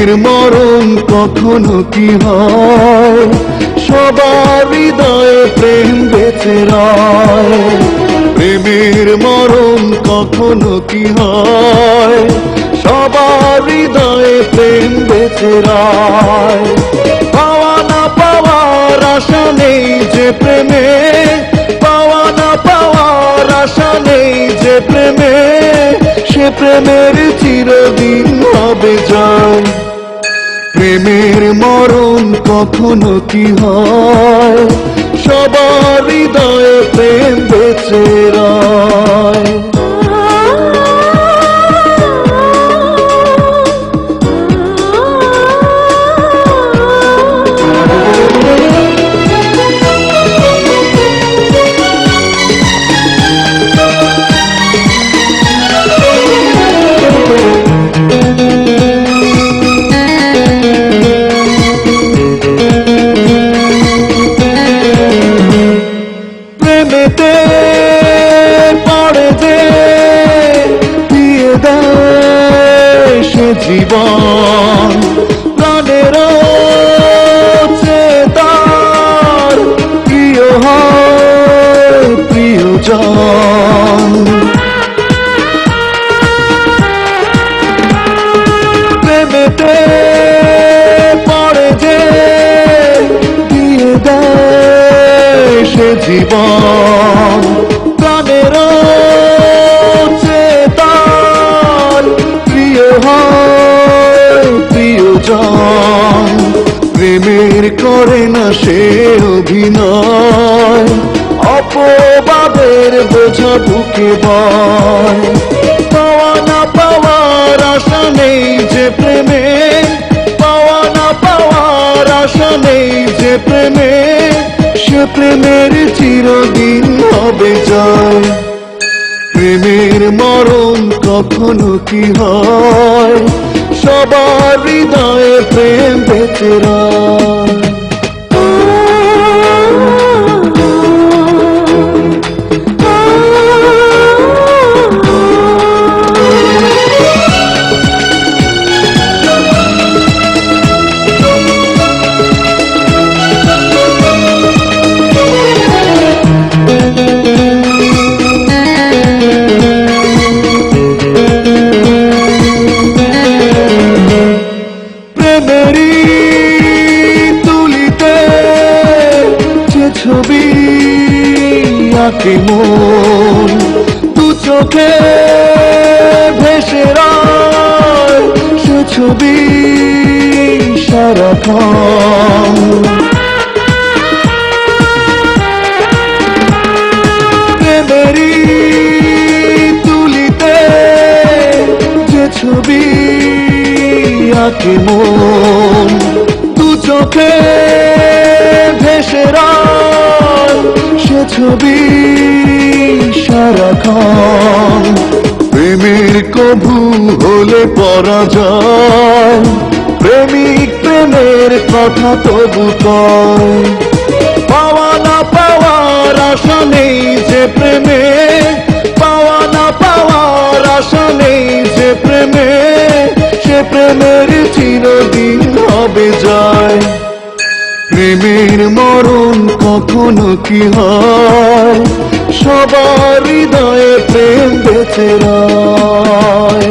প্রেমের মরণ কখনো কি হয়, সবার হৃদয়ে প্রেম বেঁচে রয়। প্রেমের মরণ কখনো কি হয়, সবার হৃদয়ে প্রেম বেঁচে রয়। পাওয়া না পাওয়ার আশা নেই যে প্রেমে, পাওয়া না পাওয়ার আশা নেই যে প্রেমে, সে প্রেমের চিরদিন হবে জয়। প্রেমের মরণ কখনো কি হয়, সবার হৃদয়ে প্রেম বেঁচে রয়। প্রেমেতে পড়ে যে দিয়ে দেয় সে জীবন, প্রাণের চেতার প্রিয় হয় প্রিয়জন। প্রেমেতে পড়ে যে দিয়ে দেয় সে জীবন, প্রাণের চেতার প্রিয় হয় প্রিয়জন। প্রেমের করে না সে অভিনয়, অপবাদের বোঝা বুকে বয়। পাওয়া না পাওয়ার আশা নেই যে প্রেমে, পাওয়া না পাওয়ার আশা নেই যে প্রেমে, সে প্রেমের চিরদিন হবে জয়। প্রেমের মরণ কখনো কি হয়, সবার হৃদয়ে প্রেম বেঁচে রয়। প্রেমেরই তুলিতে যে ছবি আঁকে মন, দু চোখে ভেসে রয় সে ছবি সারাক্ষণ। প্রেমেরই তুলিতে যে ছবি আঁকে মন, দু চোখে ভেসে রয় সে ছবি সারাক্ষণ। প্রেমের কভু হলে পরাজয়, প্রেমিক প্রেমের কথা তবু কয়। পাওয়া না পাওয়ার আশা নেই যে প্রেমে, পাওয়া না পাওয়ার আশা নেই যে প্রেমে, সে প্রেমের চিরদিন হবে জয়। প্রেমের মরণ কখনো কি হয়, সবার হৃদয়ে প্রেম বেঁচে রয়।